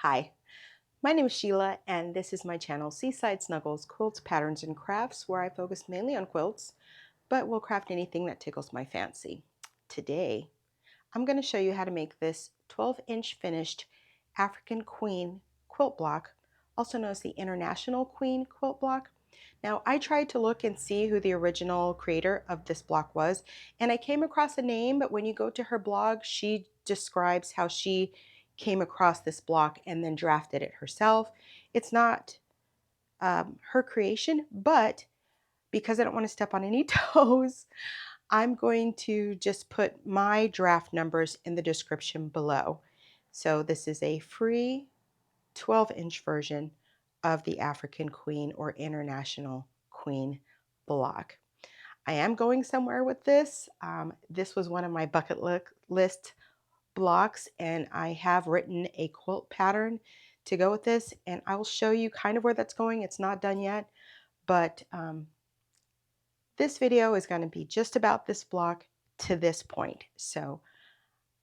Hi, my name is Sheila and this is my channel Seaside Snuggles, Quilts, Patterns, and Crafts, where I focus mainly on quilts, but will craft anything that tickles my fancy. Today, I'm going to show you how to make this 12-inch finished African Queen quilt block, also known as the International Queen quilt block. Now, I tried to look and see who the original creator of this block was, and I came across a name, but when you go to her blog, she describes how she came across this block and then drafted it herself. It's not her creation, but because I don't want to step on any toes, I'm going to just put my draft numbers in the description below. So this is a free 12-inch version of the African Queen or International Queen block. I am going somewhere with this. This was one of my bucket list blocks, and I have written a quilt pattern to go with this, and I will show you kind of where that's going. It's not done yet, but this video is going to be just about this block to this point. So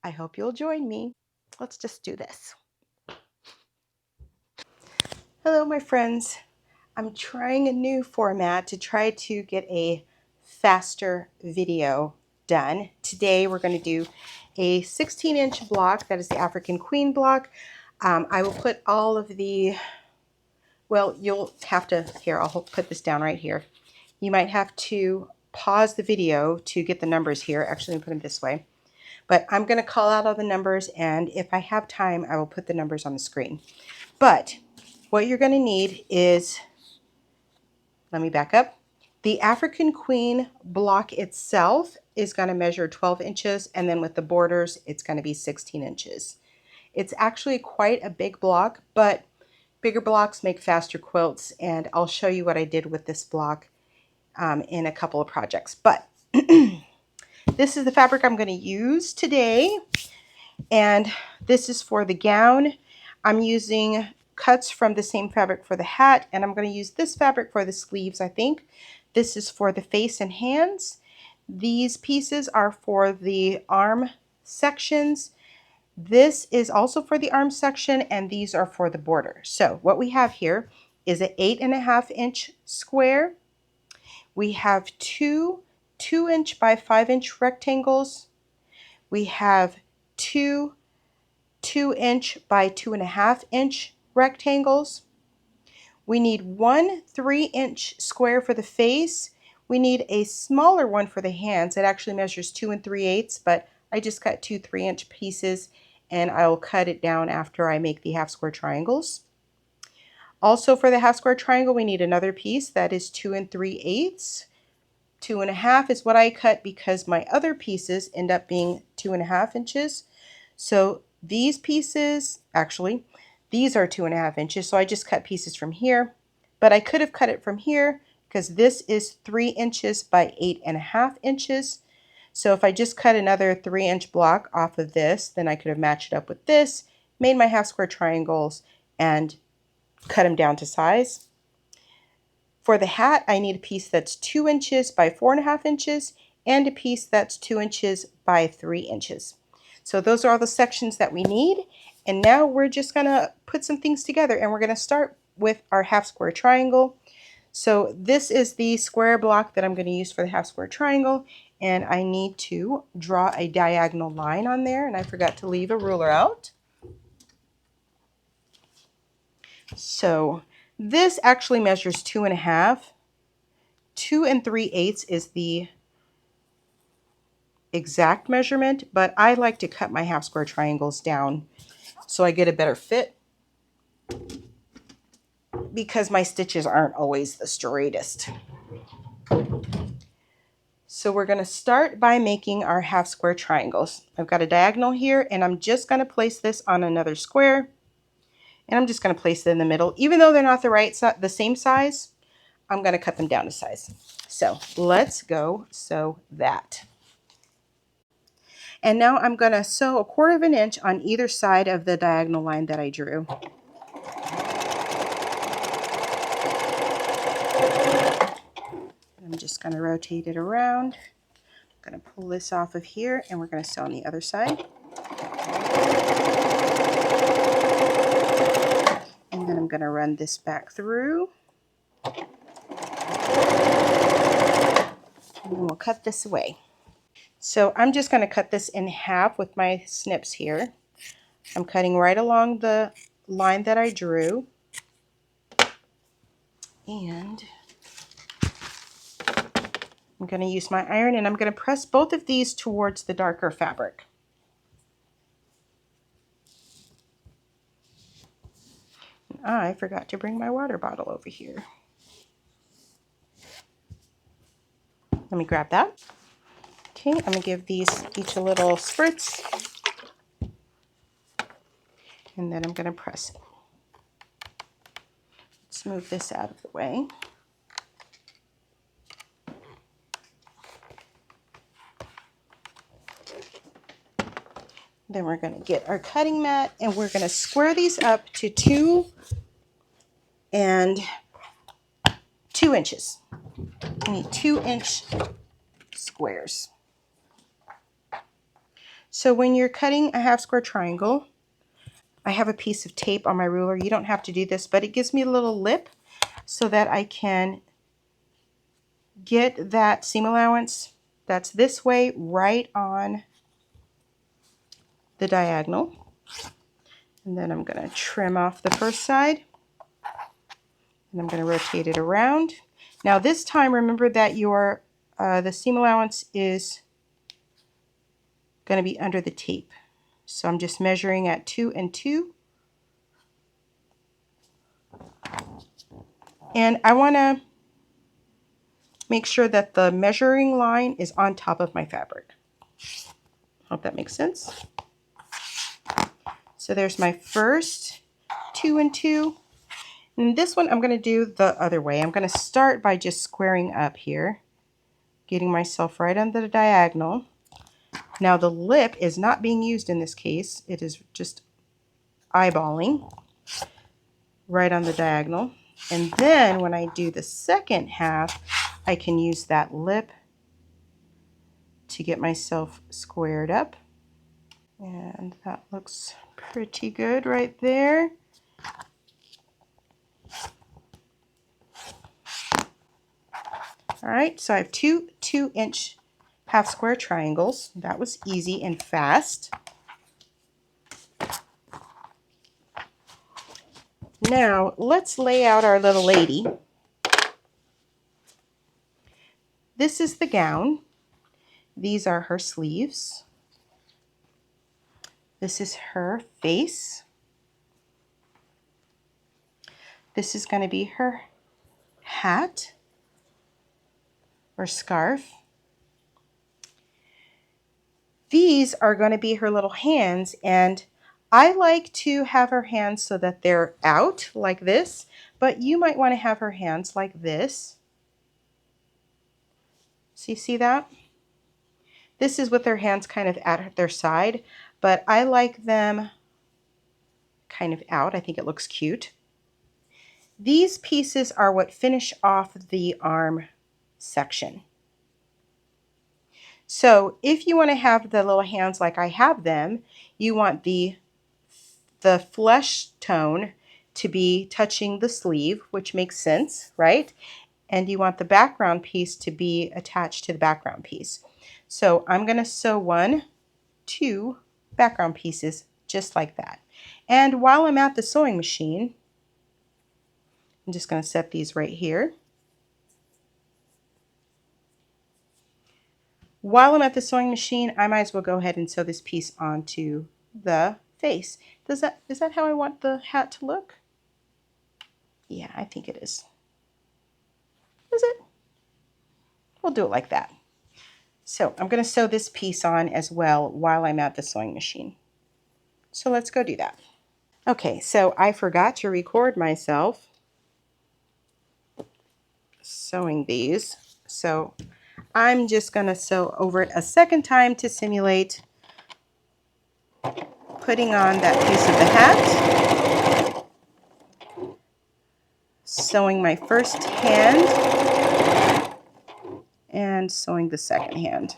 I hope you'll join me. Let's just do this. Hello, my friends. I'm trying a new format to try to get a faster video done. Today we're going to do a 16-inch block. That is the African Queen block. I will put all of the, well, you'll have to, here, I'll put this down right here. You might have to pause the video to get the numbers here. Actually, let me put them this way. But I'm going to call out all the numbers, and if I have time, I will put the numbers on the screen. But what you're going to need is, let me back up. The African Queen block itself is going to measure 12 inches, and then with the borders, it's going to be 16 inches. It's actually quite a big block, but bigger blocks make faster quilts, and I'll show you what I did with this block in a couple of projects. But this is the fabric I'm going to use today, and this is for the gown. I'm using cuts from the same fabric for the hat, and I'm going to use this fabric for the sleeves, I think. This is for the face and hands. These pieces are for the arm sections. This is also for the arm section, and these are for the border. So what we have here is an 8.5-inch square. We have two 2-inch by 5-inch rectangles. We have two 2-inch by 2.5-inch rectangles. We need one 3-inch square for the face. We need a smaller one for the hands. It actually measures 2 3/8, but I just cut two 3-inch pieces, and I'll cut it down after I make the half square triangles. Also for the half square triangle, we need another piece that is 2 3/8. 2.5 is what I cut because my other pieces end up being 2.5 inches. So these pieces, actually, these are 2.5 inches. So I just cut pieces from here, but I could have cut it from here because this is 3 inches by 8.5 inches. So if I just cut another 3-inch block off of this, then I could have matched it up with this, made my half square triangles, and cut them down to size. For the hat, I need a piece that's 2 inches by 4.5 inches and a piece that's 2 inches by 3 inches. So those are all the sections that we need. And now we're just going to put some things together, and we're going to start with our half square triangle. So this is the square block that I'm going to use for the half square triangle, and I need to draw a diagonal line on there, and I forgot to leave a ruler out. So this actually measures 2.5. 2 3/8 is the exact measurement, but I like to cut my half square triangles down so I get a better fit because my stitches aren't always the straightest. So we're going to start by making our half square triangles. I've got a diagonal here, and I'm just going to place this on another square, and I'm just going to place it in the middle. Even though they're not the same size, I'm going to cut them down to size. So let's go sew that. And now I'm going to sew 1/4 inch on either side of the diagonal line that I drew. I'm just going to rotate it around. I'm going to pull this off of here, and we're going to sew on the other side. going to run this back through. And then we'll cut this away. So I'm just going to cut this in half with my snips here. I'm cutting right along the line that I drew. And I'm going to use my iron and I'm going to press both of these towards the darker fabric. I forgot to bring my water bottle over here. Let me grab that. Okay, I'm going to give these each a little spritz. And then I'm going to press it. Let's move this out of the way. Then we're going to get our cutting mat and we're going to square these up to 2 and 2 inches. We need 2-inch squares. So when you're cutting a half square triangle, I have a piece of tape on my ruler. You don't have to do this, but it gives me a little lip so that I can get that seam allowance that's this way right on the diagonal. And then I'm going to trim off the first side and I'm going to rotate it around. Now this time remember that your the seam allowance is going to be under the tape. So I'm just measuring at 2 and 2. And I want to make sure that the measuring line is on top of my fabric. Hope that makes sense. So there's my first 2 and 2. And this one I'm going to do the other way. I'm going to start by just squaring up here, getting myself right on the diagonal. Now the lip is not being used in this case. It is just eyeballing right on the diagonal. And then when I do the second half, I can use that lip to get myself squared up. And that looks pretty good right there. All right, so I have 2 2-inch half square triangles. That was easy and fast. Now let's lay out our little lady. This is the gown. These are her sleeves. This is her face. This is going to be her hat or scarf. These are going to be her little hands, and I like to have her hands so that they're out like this, but you might want to have her hands like this. So you see that? This is with their hands kind of at their side, but I like them kind of out. I think it looks cute. These pieces are what finish off the arm section. So if you want to have the little hands like I have them, you want the flesh tone to be touching the sleeve, which makes sense, right? And you want the background piece to be attached to the background piece. So I'm going to sew 2 background pieces just like that. And while I'm at the sewing machine, I'm just going to set these right here. While I'm at the sewing machine, I might as well go ahead and sew this piece onto the face. Is that how I want the hat to look? Yeah, I think it is. Is it? We'll do it like that. So I'm going to sew this piece on as well while I'm at the sewing machine. So let's go do that. Okay, so I forgot to record myself sewing these. So I'm just going to sew over it a second time to simulate putting on that piece of the hat, sewing my first hand, and sewing the second hand.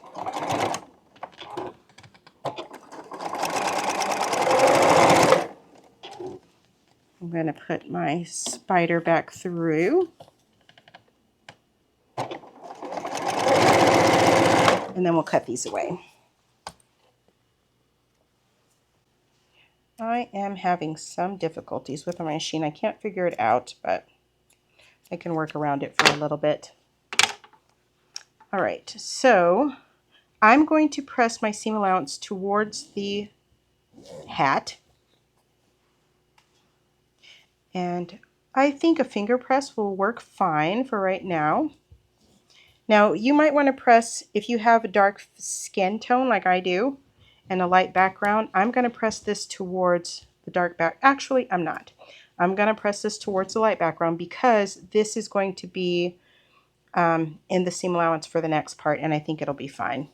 I'm going to put my spider back through. And then we'll cut these away. I am having some difficulties with my machine. I can't figure it out, but I can work around it for a little bit. All right, so I'm going to press my seam allowance towards the hat. And I think a finger press will work fine for right now. Now, you might want to press, if you have a dark skin tone like I do, and a light background, I'm going to press this towards the dark back. Actually, I'm not. I'm going to press this towards the light background because this is going to be in the seam allowance for the next part, and I think it'll be fine.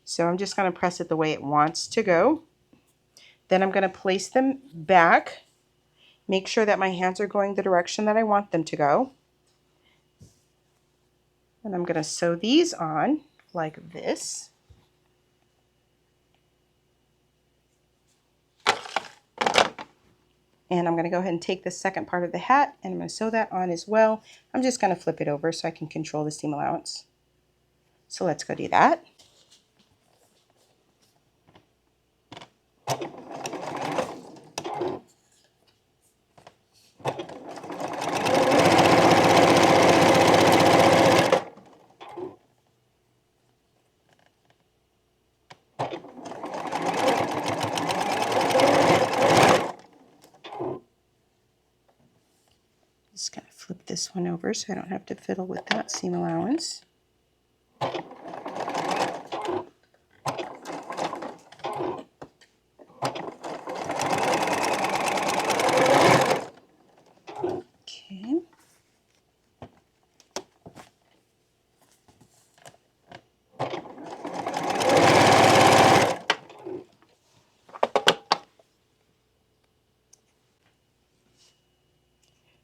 So I'm just going to press it the way it wants to go. Then I'm going to place them back. Make sure that my hands are going the direction that I want them to go. And I'm going to sew these on like this. And I'm going to go ahead and take the second part of the hat and I'm going to sew that on as well. I'm just going to flip it over so I can control the seam allowance. So let's go do that. Just going to flip this one over so I don't have to fiddle with that seam allowance. Okay.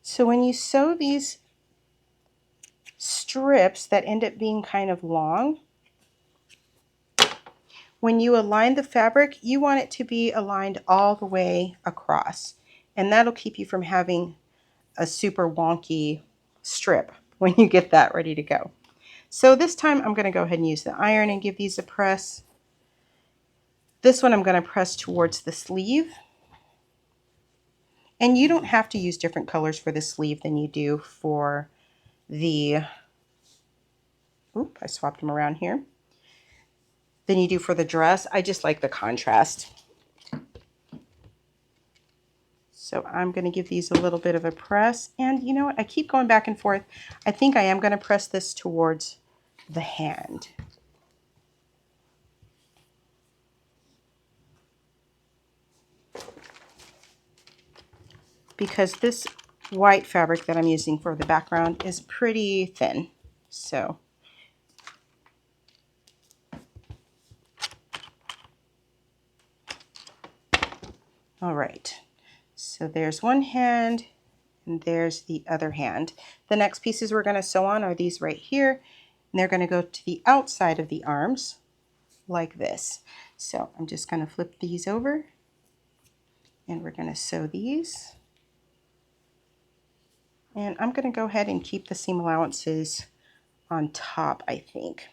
So when you sew these strips that end up being kind of long, when you align the fabric, you want it to be aligned all the way across. And that'll keep you from having a super wonky strip when you get that ready to go. So this time I'm going to go ahead and use the iron and give these a press. This one I'm going to press towards the sleeve. And you don't have to use different colors for the sleeve than you do for the, I swapped them around here, than you do for the dress. I just like the contrast. So I'm going to give these a little bit of a press. And you know what? I keep going back and forth. I think I am going to press this towards the hand. Because this white fabric that I'm using for the background is pretty thin. So all right. So there's one hand and there's the other hand. The next pieces we're going to sew on are these right here. And they're going to go to the outside of the arms like this. So I'm just going to flip these over and we're going to sew these. And I'm going to go ahead and keep the seam allowances on top, I think.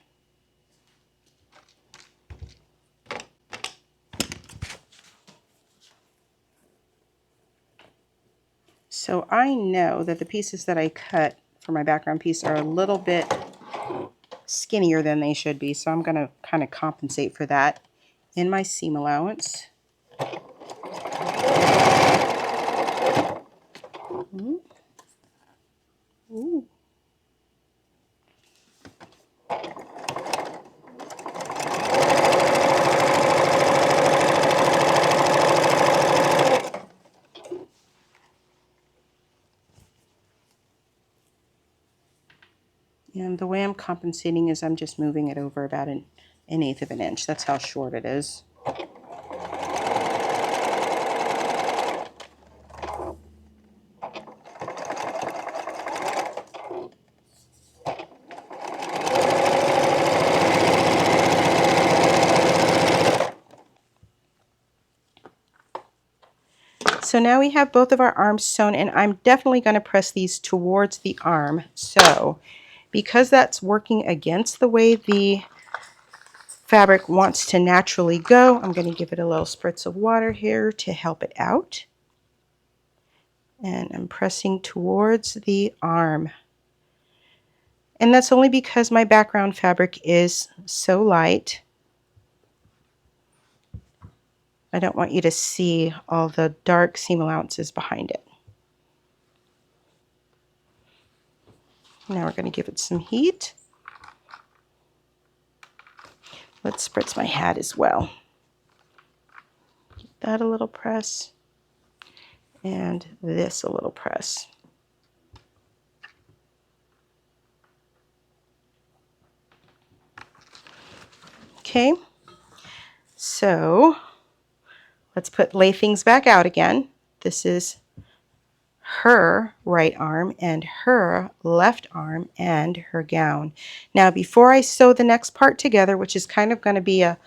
So I know that the pieces that I cut for my background piece are a little bit skinnier than they should be. So I'm going to kind of compensate for that in my seam allowance. Ooh. And the way I'm compensating is I'm just moving it over about an eighth of an inch. That's how short it is. So now we have both of our arms sewn, and I'm definitely going to press these towards the arm. So because that's working against the way the fabric wants to naturally go, I'm going to give it a little spritz of water here to help it out. And I'm pressing towards the arm. And that's only because my background fabric is so light. I don't want you to see all the dark seam allowances behind it. Now we're going to give it some heat. Let's spritz my hat as well. Give that a little press. And this a little press. Okay, so let's lay things back out again. This is her right arm and her left arm and her gown. Now before I sew the next part together, which is kind of going to be a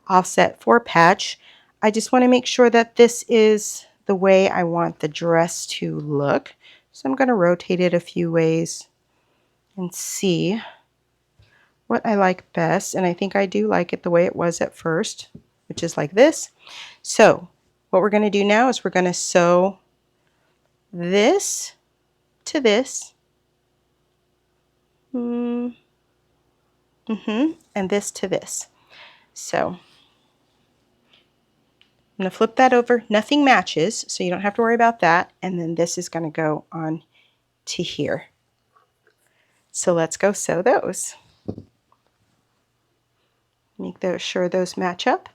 offset 4 patch, I just want to make sure that this is the way I want the dress to look. So I'm going to rotate it a few ways and see what I like best. And I think I do like it the way it was at first, which is like this. So what we're going to do now is we're going to sew this to this, and this to this. So I'm going to flip that over. Nothing matches, so you don't have to worry about that. And then this is going to go on to here. So let's go sew those. Make sure those match up.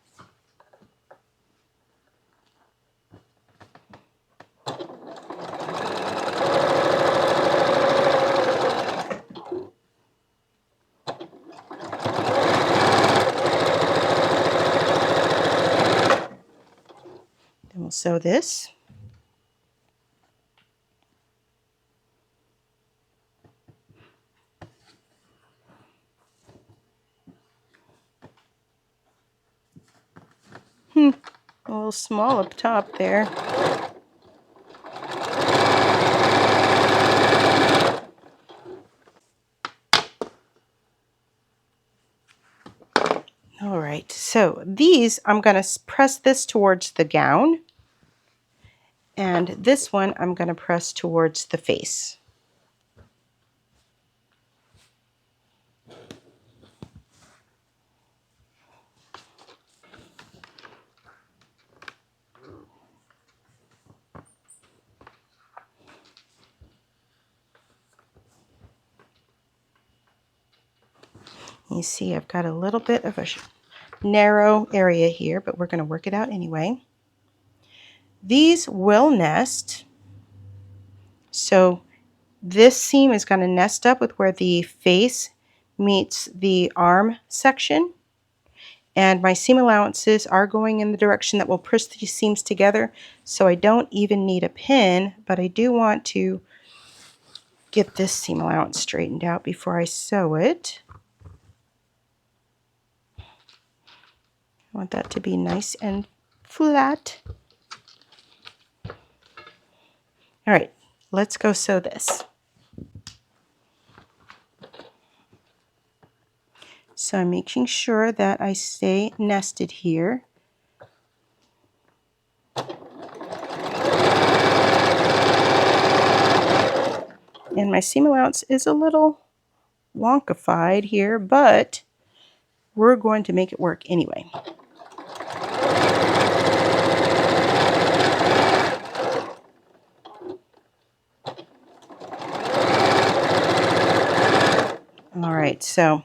Then we'll sew this. A little small up top there. All right, so these, I'm going to press this towards the gown, and this one I'm going to press towards the face. You see I've got a little bit of a narrow area here, but we're going to work it out anyway. These will nest, so this seam is going to nest up with where the face meets the arm section, and my seam allowances are going in the direction that will push these seams together, so I don't even need a pin, but I do want to get this seam allowance straightened out before I sew it. I want that to be nice and flat. All right, let's go sew this. So I'm making sure that I stay nested here. And my seam allowance is a little wonkified here, but we're going to make it work anyway. All right, so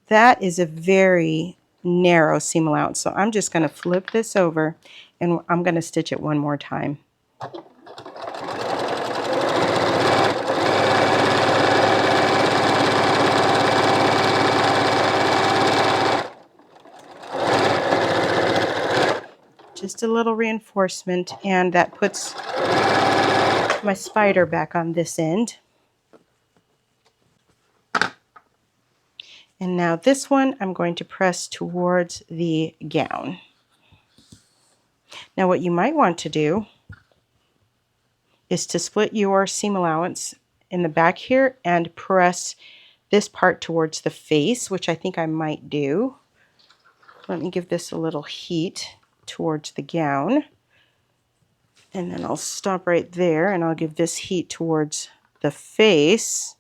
that is a very narrow seam allowance. So I'm just going to flip this over and I'm going to stitch it one more time. Just a little reinforcement, and that puts my spider back on this end. And now this one I'm going to press towards the gown. Now what you might want to do is to split your seam allowance in the back here and press this part towards the face, which I think I might do. Let me give this a little heat towards the gown. And then I'll stop right there and I'll give this heat towards the face,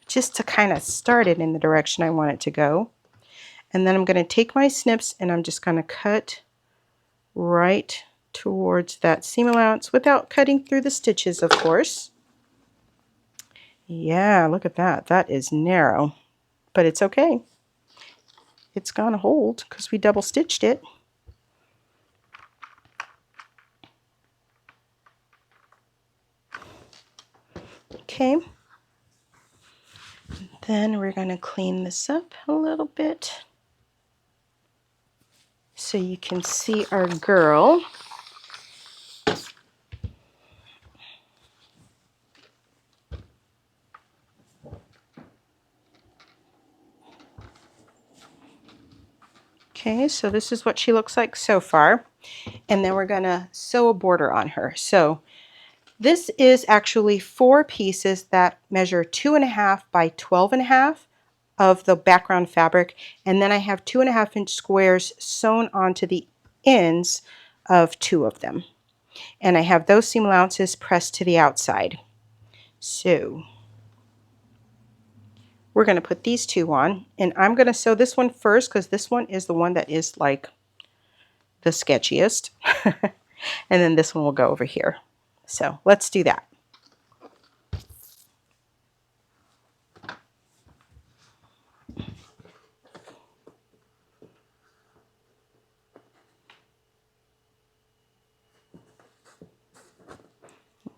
just to kind of start it in the direction I want it to go. And then I'm going to take my snips and I'm just going to cut right towards that seam allowance without cutting through the stitches, of course. Yeah, look at that. That is narrow, but it's okay. It's gonna hold because we double stitched it. Okay. Then we're gonna clean this up a little bit so you can see our girl. Okay, so this is what she looks like so far. And then we're gonna sew a border on her. So this is actually 4 pieces that measure 2.5 by 12.5 of the background fabric. And then I have 2.5-inch squares sewn onto the ends of 2 of them. And I have those seam allowances pressed to the outside. So we're going to put these 2 on, and I'm going to sew this one first because this one is the one that is like the sketchiest. And then this one will go over here. So let's do that.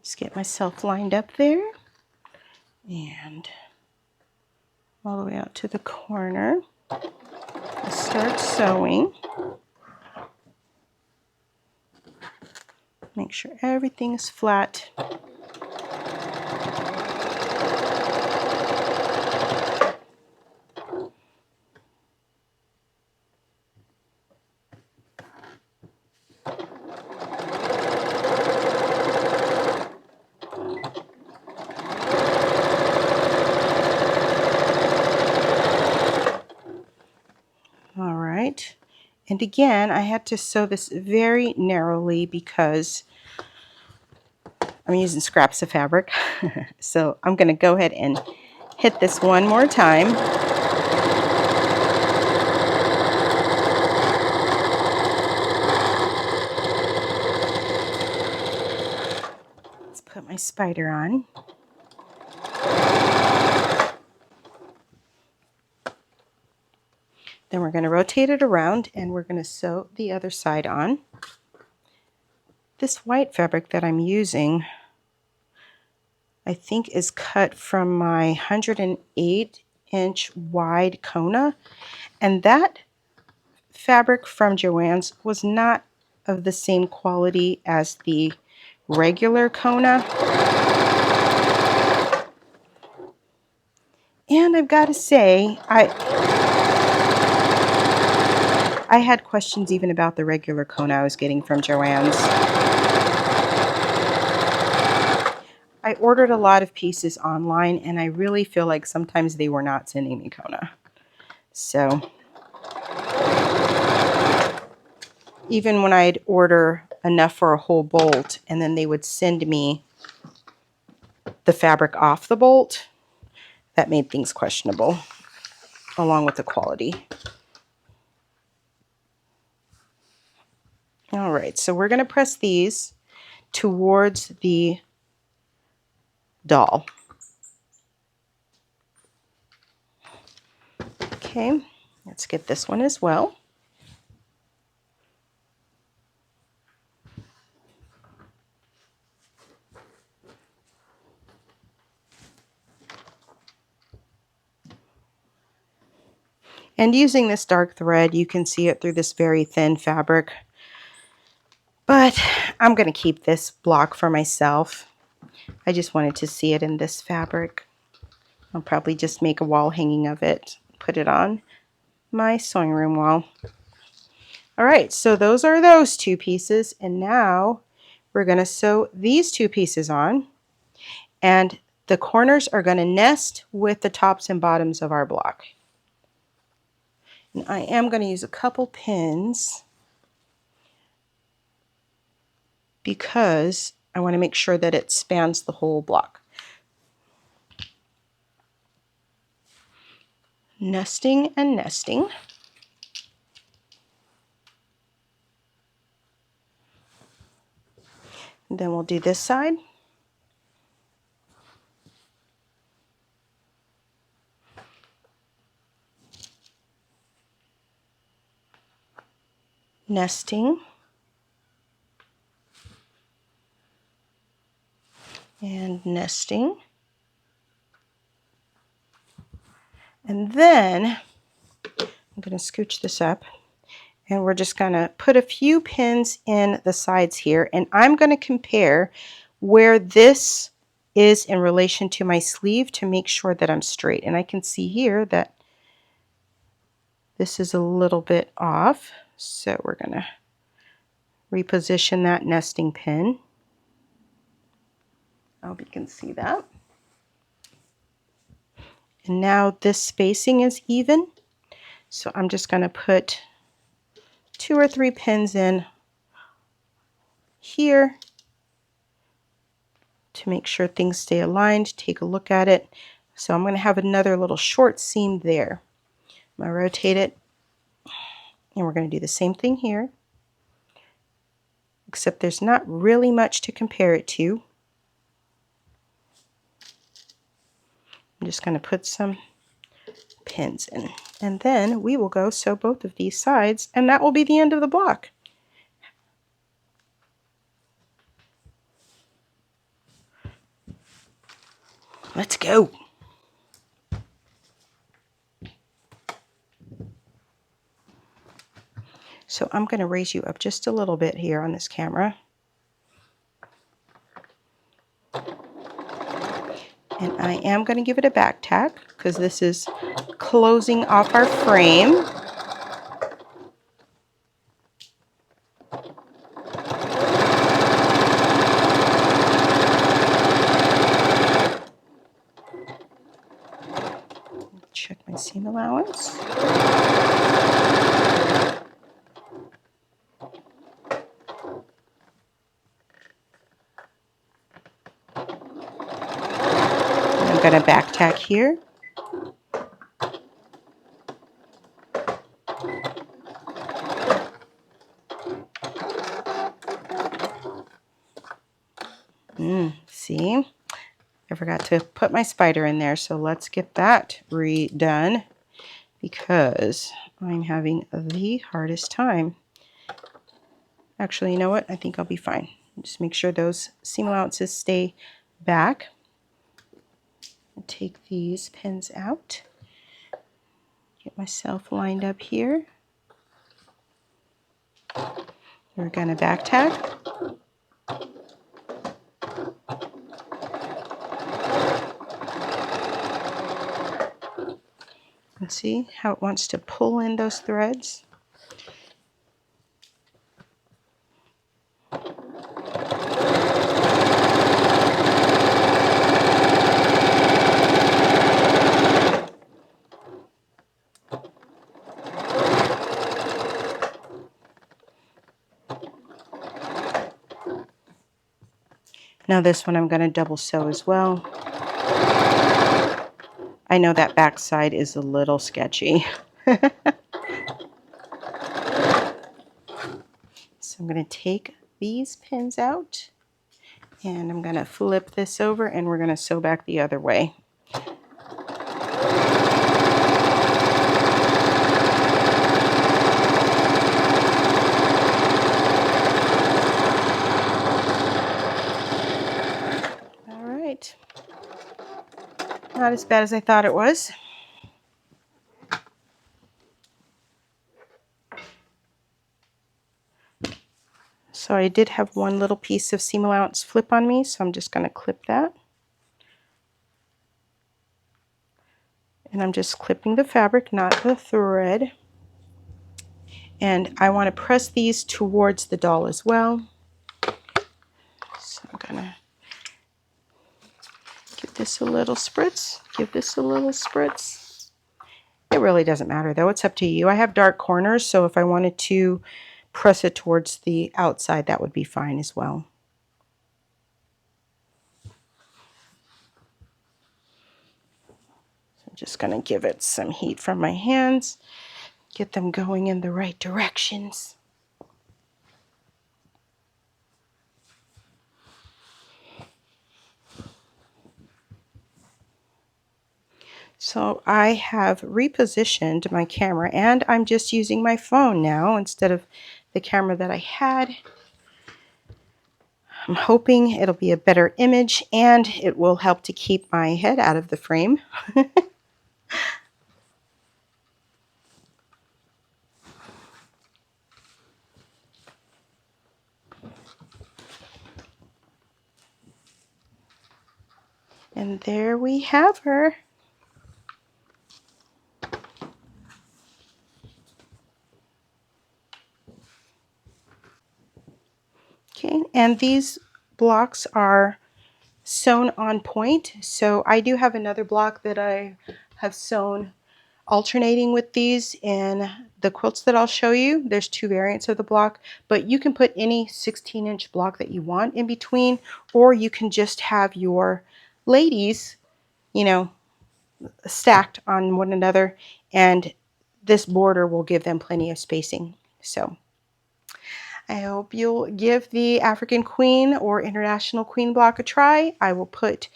Just get myself lined up there and all the way out to the corner. I'll start sewing. Make sure everything is flat. All right. And again, I had to sew this very narrowly because I'm using scraps of fabric. So I'm going to go ahead and hit this one more time. Let's put my spider on. Then we're going to rotate it around and we're going to sew the other side on. This white fabric that I'm using, I think, is cut from my 108-inch wide Kona. And that fabric from Joann's was not of the same quality as the regular Kona. And I've got to say, I had questions even about the regular Kona I was getting from Joann's. I ordered a lot of pieces online and I really feel like sometimes they were not sending me Kona. So even when I'd order enough for a whole bolt and then they would send me the fabric off the bolt, that made things questionable along with the quality. All right, so we're going to press these towards the doll. Okay, let's get this one as well. And using this dark thread, you can see it through this very thin fabric. But I'm going to keep this block for myself. I just wanted to see it in this fabric. I'll probably just make a wall hanging of it, put it on my sewing room wall. All right, so those are those 2 pieces. And now we're going to sew these two pieces on, and the corners are going to nest with the tops and bottoms of our block. And I am going to use a couple pins because I want to make sure that it spans the whole block. Nesting and nesting. And then we'll do this side. Nesting. And nesting. And then I'm going to scooch this up, and we're just going to put a few pins in the sides here, and I'm going to compare where this is in relation to my sleeve to make sure that I'm straight. And I can see here that this is a little bit off, so we're going to reposition that nesting pin. I hope you can see that. And now this spacing is even, so I'm just going to put 2 or 3 pins in here to make sure things stay aligned. Take a look at it. So I'm going to have another little short seam there. I'm going to rotate it, and we're going to do the same thing here, except there's not really much to compare it to. I'm just going to put some pins in, and then we will go sew both of these sides, and that will be the end of the block. Let's go. So I'm going to raise you up just a little bit here on this camera. And I am going to give it a back tack because this is closing off our frame. Check my seam allowance. I'm going to back tack here. See, I forgot to put my spider in there, so let's get that redone because I'm having the hardest time. Actually, you know what? I think I'll be fine. Just make sure those seam allowances stay back. Take these pins out. Get myself lined up here. We're going to back tack. And see how it wants to pull in those threads? Now this one I'm going to double sew as well. I know that back side is a little sketchy. So I'm going to take these pins out, and I'm going to flip this over, and we're going to sew back the other way. Not as bad as I thought it was. So I did have one little piece of seam allowance flip on me, so I'm just going to clip that. And I'm just clipping the fabric, not the thread. And I want to press these towards the doll as well. gonna give this a little spritz, give this a little spritz. It really doesn't matter though, it's up to you. I have dark corners, so if I wanted to press it towards the outside, that would be fine as well. So I'm just gonna give it some heat from my hands, get them going in the right directions. So I have repositioned my camera and I'm just using my phone now instead of the camera that I had. I'm hoping it'll be a better image and it will help to keep my head out of the frame. And there we have her. Okay, and these blocks are sewn on point. So I do have another block that I have sewn alternating with these in the quilts that I'll show you. There's two variants of the block, but you can put any 16-inch block that you want in between, or you can just have your ladies, you know, stacked on one another, and this border will give them plenty of spacing. So I hope you'll give the African Queen or International Queen block a try. I will put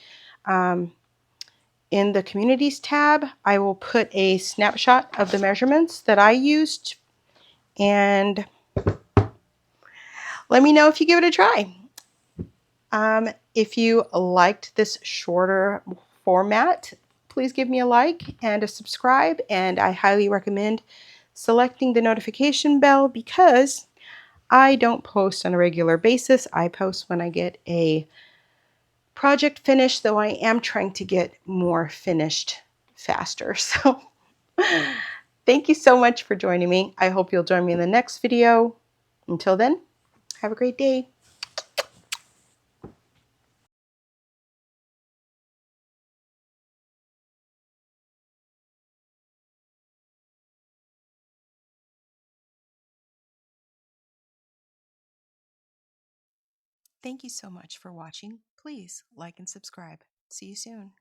in the communities tab, I will put a snapshot of the measurements that I used, and let me know if you give it a try. If you liked this shorter format, please give me a like and a subscribe, and I highly recommend selecting the notification bell because I don't post on a regular basis. I post when I get a project finished, though I am trying to get more finished faster. So thank you so much for joining me. I hope you'll join me in the next video. Until then, have a great day. Thank you so much for watching. Please like and subscribe. See you soon.